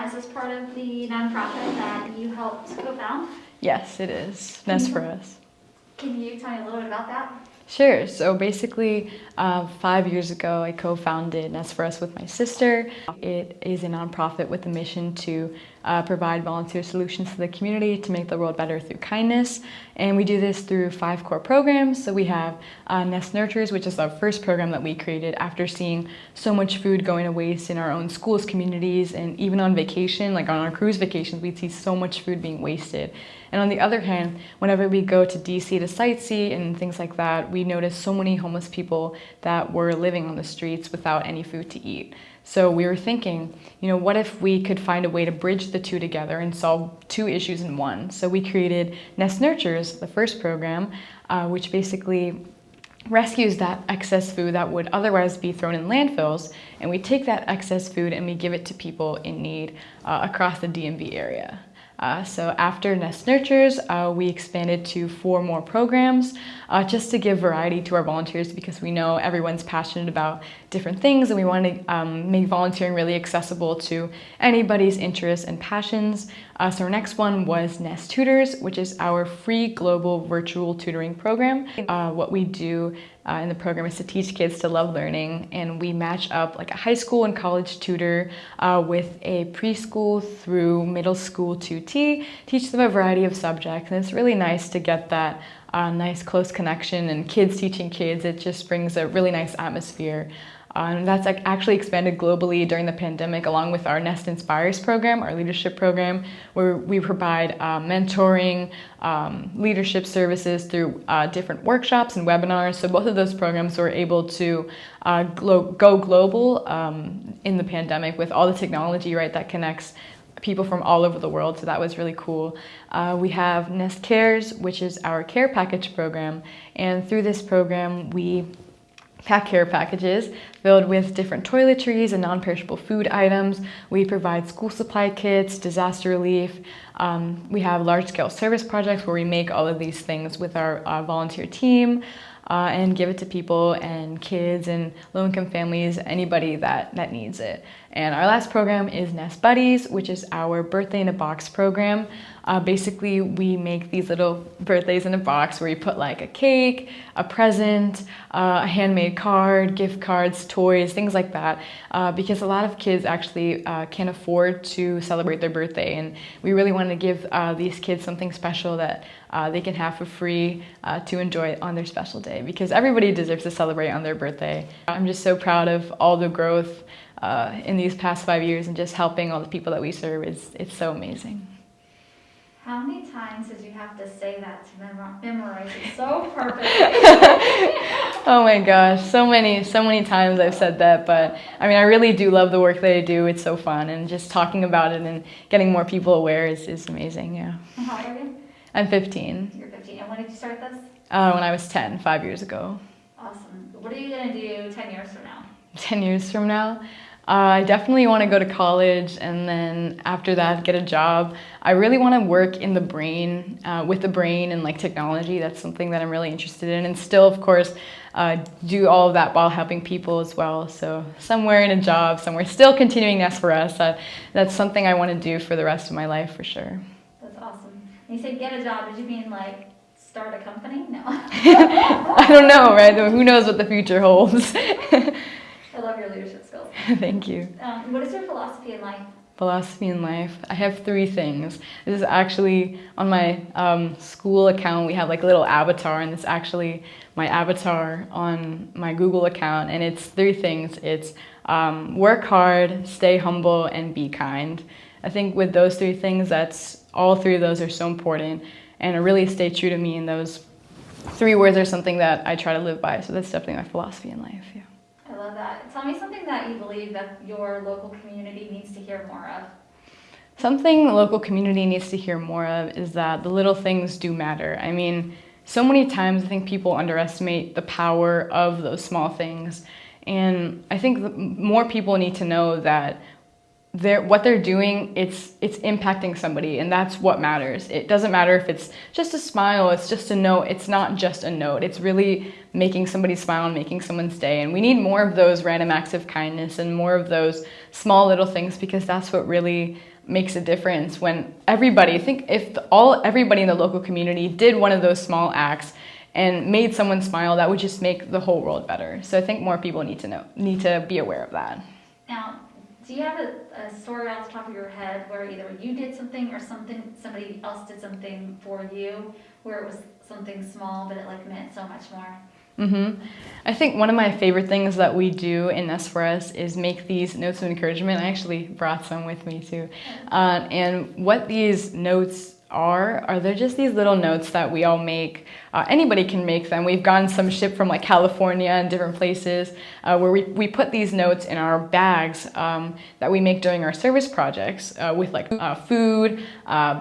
Is this part of the nonprofit that you helped co-found? Yes, it is. Nest for Us. Can you tell me a little bit about that? Sure. So basically, 5 years ago, I co-founded Nest for Us with my sister. It is a nonprofit with a mission to provide volunteer solutions to the community to make the world better through kindness. And we do this through 5 core programs. So we have Nest Nurtures, which is our first program that we created after seeing so much food going to waste in our own schools, communities, and even on vacation, like on our cruise vacations, we'd see so much food being wasted. And on the other hand, whenever we go to DC to sightsee and things like that, we notice so many homeless people that were living on the streets without any food to eat. So we were thinking, what if we could find a way to bridge the two together and solve 2 issues in one? So we created Nest Nurtures, the first program, which basically rescues that excess food that would otherwise be thrown in landfills, and we take that excess food and we give it to people in need across the DMV area. So after Nest Nurtures, we expanded to 4 more programs just to give variety to our volunteers, because we know everyone's passionate about different things and we want to make volunteering really accessible to anybody's interests and passions. So our next one was Nest Tutors, which is our free global virtual tutoring program. What we do in the program is to teach kids to love learning, and we match up like a high school and college tutor with a preschool through middle school 2T, teach them a variety of subjects, and it's really nice to get that nice close connection and kids teaching kids. It just brings a really nice atmosphere. And that's actually expanded globally during the pandemic, along with our Nest Inspires program, our leadership program, where we provide mentoring, leadership services through different workshops and webinars. So both of those programs were able to go global in the pandemic with all the technology, right, that connects people from all over the world. So that was really cool. We have Nest Cares, which is our care package program. And through this program, we pack care packages filled with different toiletries and non-perishable food items. We provide school supply kits, disaster relief. We have large-scale service projects where we make all of these things with our volunteer team and give it to people and kids and low-income families, anybody that needs it. And our last program is Nest Buddies, which is our birthday in a box program. Basically, we make these little birthdays in a box where you put like a cake, a present, a handmade card, gift cards, toys, things like that, because a lot of kids actually can't afford to celebrate their birthday, and we really want to give these kids something special that they can have for free to enjoy on their special day, because everybody deserves to celebrate on their birthday. I'm just so proud of all the growth in these past 5 years, and just helping all the people that we serve. It's so amazing. How many times did you have to say that to memorize it so perfectly? Oh my gosh, so many times I've said that, but I mean, I really do love the work that I do. It's so fun, and just talking about it and getting more people aware is amazing, yeah. And how old are you? I'm 15. You're 15. And when did you start this? When I was 10, 5 years ago. Awesome. What are you going to do 10 years from now? 10 years from now? I definitely want to go to college, and then after that get a job. I really want to work in the brain, with the brain and like technology. That's something that I'm really interested in, and still, of course, do all of that while helping people as well. So somewhere in a job, somewhere still continuing Nest for Us. That's something I want to do for the rest of my life for sure. That's awesome. When you say get a job, did you mean like start a company? No. I don't know, right? Who knows what the future holds. I love your leadership skills. Thank you. What is your philosophy in life? Philosophy in life? I have 3 things. This is actually on my school account. We have like a little avatar, and it's actually my avatar on my Google account, and it's 3 things. It's work hard, stay humble, and be kind. I think with those 3 things, all 3 of those are so important, and it really stay true to me, and those 3 words are something that I try to live by. So that's definitely my philosophy in life, yeah. I love that. Tell me something that you believe that your local community needs to hear more of. Something the local community needs to hear more of is that the little things do matter. I mean, so many times I think people underestimate the power of those small things. And I think more people need to know that what they're doing, it's impacting somebody, and that's what matters. It doesn't matter if it's just a smile, it's just a note. It's not just a note. It's really making somebody smile and making someone's day. And we need more of those random acts of kindness and more of those small little things, because that's what really makes a difference. When everybody, I think if everybody in the local community did one of those small acts and made someone smile, that would just make the whole world better. So I think more people need to be aware of that. Now, do you have a story off the top of your head where either you did something or somebody else did something for you, where it was something small but it like meant so much more? I think one of my favorite things that we do in S4S is make these notes of encouragement. I actually brought some with me too. And what these notes are they're just these little notes that we all make. Anybody can make them. We've gotten some shipped from like California and different places where we put these notes in our bags that we make during our service projects with like food,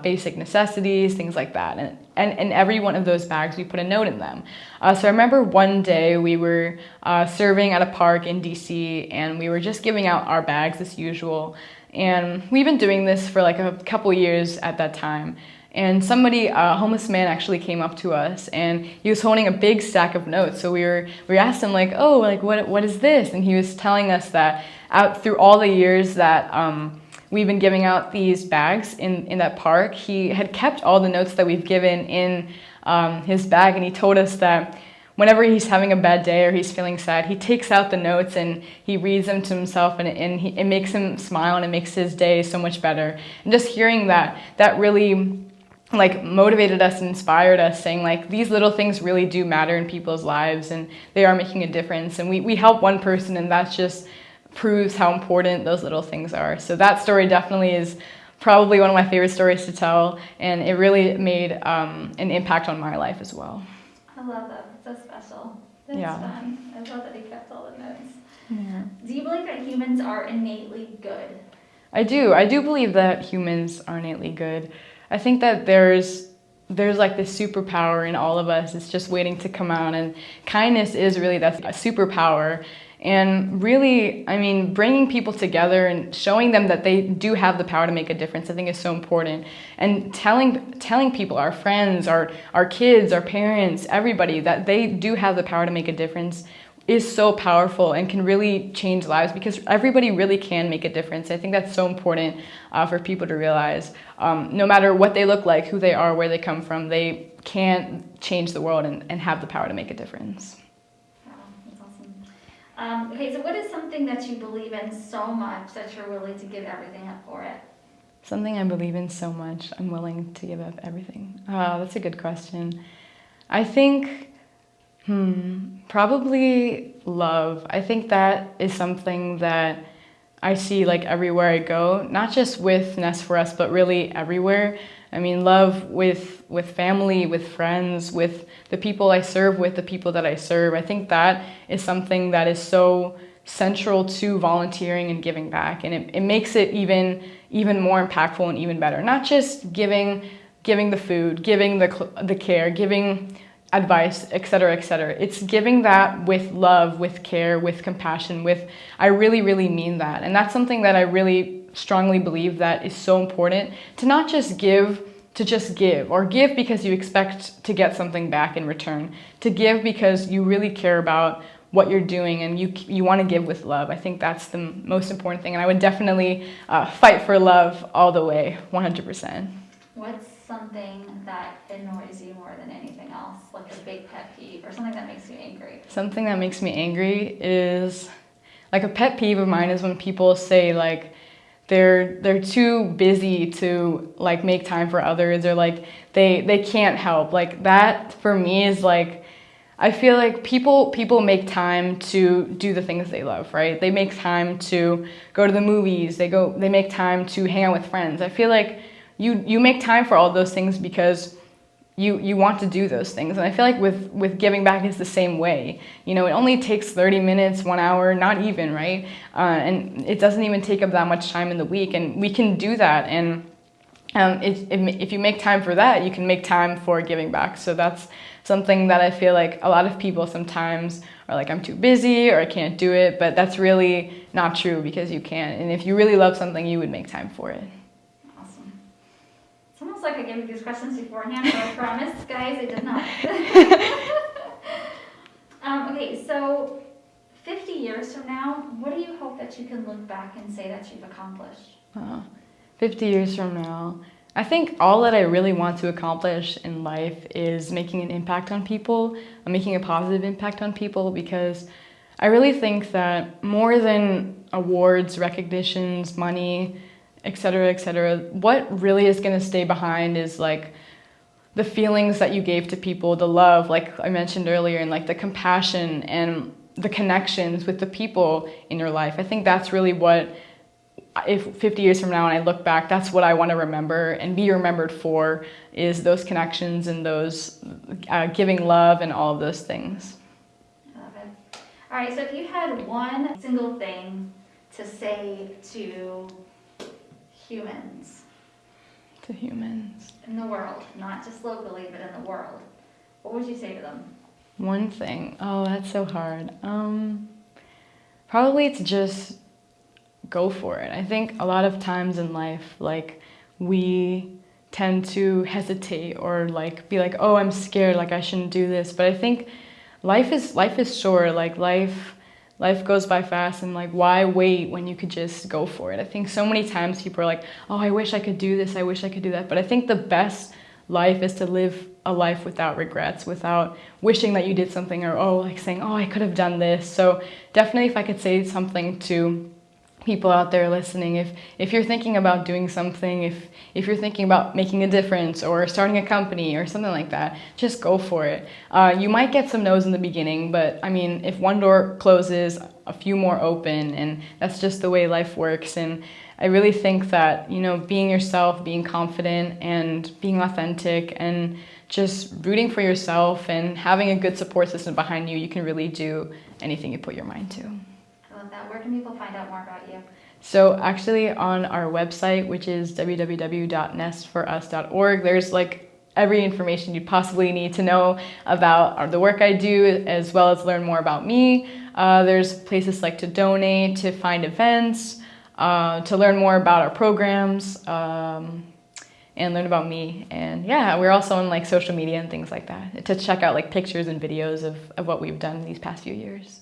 basic necessities, things like that. And in every one of those bags, we put a note in them. So I remember one day we were serving at a park in DC, and we were just giving out our bags as usual. And we've been doing this for like a couple years at that time. And somebody, a homeless man, actually came up to us, and he was holding a big stack of notes. So we asked him like, oh, like what is this? And he was telling us that out through all the years that we've been giving out these bags in that park, he had kept all the notes that we've given in his bag, and he told us that whenever he's having a bad day or he's feeling sad, he takes out the notes and he reads them to himself, and it makes him smile, and it makes his day so much better. And just hearing that really like motivated us and inspired us, saying like these little things really do matter in people's lives, and they are making a difference. And we help one person, and that just proves how important those little things are. So that story definitely is probably one of my favorite stories to tell, and it really made an impact on my life as well. I love that. It's so special. That's fun. I love that he kept all the notes. Yeah. Do you believe that humans are innately good? I do believe that humans are innately good. I think that there's like this superpower in all of us. It's just waiting to come out, and kindness is really that superpower. And really, I mean, bringing people together and showing them that they do have the power to make a difference, I think is so important. And telling people, our friends, our kids, our parents, everybody, that they do have the power to make a difference is so powerful and can really change lives, because everybody really can make a difference. I think that's so important for people to realize. No matter what they look like, who they are, where they come from, they can change the world and have the power to make a difference. Wow, that's awesome. Okay, so what is something that you believe in so much that you're willing to give everything up for it? Something I believe in so much, I'm willing to give up everything. Oh, that's a good question. I think probably love. I think that is something that I see like everywhere I go, not just with Nest for Us, but really everywhere. I mean, love with family, with friends, with the people I serve with, the people that I serve. I think that is something that is so central to volunteering and giving back, and it makes it even more impactful and even better. Not just giving the food, giving the care, giving advice, etc., etc. It's giving that with love, with care, with compassion, I really, really mean that. And that's something that I really strongly believe that is so important, to not just give to just give, or give because you expect to get something back in return, to give because you really care about what you're doing and you want to give with love. I think that's the most important thing, and I would definitely fight for love all the way, 100%. What's something that annoys you more than anything else, like a big pet peeve or something that makes you angry? Something that makes me angry is, like, a pet peeve of mine is when people say like they're too busy to like make time for others, or like they can't help. Like, that for me is like, I feel like people make time to do the things they love, right? They make time to go to the movies, they make time to hang out with friends. I feel like you make time for all those things because you want to do those things. And I feel like with giving back is the same way. You know, it only takes 30 minutes, 1 hour, not even, right? And it doesn't even take up that much time in the week, and we can do that. And if you make time for that, you can make time for giving back. So that's something that I feel like a lot of people sometimes or like I'm too busy or I can't do it, but that's really not true because you can. And if you really love something, you would make time for it. Awesome. It's almost like I gave you these questions beforehand, but I promise, guys, I did not. Okay, so 50 years from now, what do you hope that you can look back and say that you've accomplished? 50 years from now, I think all that I really want to accomplish in life is making an impact on people, making a positive impact on people, because I really think that more than awards, recognitions, money, etc., what really is going to stay behind is like the feelings that you gave to people, the love, like I mentioned earlier, and like the compassion and the connections with the people in your life. I think that's really what, if 50 years from now and I look back, that's what I want to remember and be remembered for, is those connections and those giving love and all of those things. I love it. All right, so if you had one single thing to say to humans. To humans. In the world, not just locally, but in the world, what would you say to them? One thing. Oh, that's so hard. Probably to just go for it. I think a lot of times in life, like, we tend to hesitate or like be like, oh, I'm scared, like I shouldn't do this. But I think life is short. Like life goes by fast, and like, why wait when you could just go for it? I think so many times people are like, oh, I wish I could do this, I wish I could do that. But I think the best life is to live a life without regrets, without wishing that you did something, or like saying, oh, I could have done this. So definitely, if I could say something to people out there listening, if you're thinking about doing something, if you're thinking about making a difference or starting a company or something like that, just go for it. You might get some no's in the beginning, but I mean, if one door closes, a few more open, and that's just the way life works. And I really think that, you know, being yourself, being confident and being authentic and just rooting for yourself and having a good support system behind you, you can really do anything you put your mind to. I love that. Where can people find out more about you? So actually on our website, which is www.nestforus.org, there's like every information you possibly need to know about the work I do, as well as learn more about me. There's places like to donate, to find events, to learn more about our programs, and learn about me. And yeah, we're also on like social media and things like that to check out like pictures and videos of what we've done these past few years.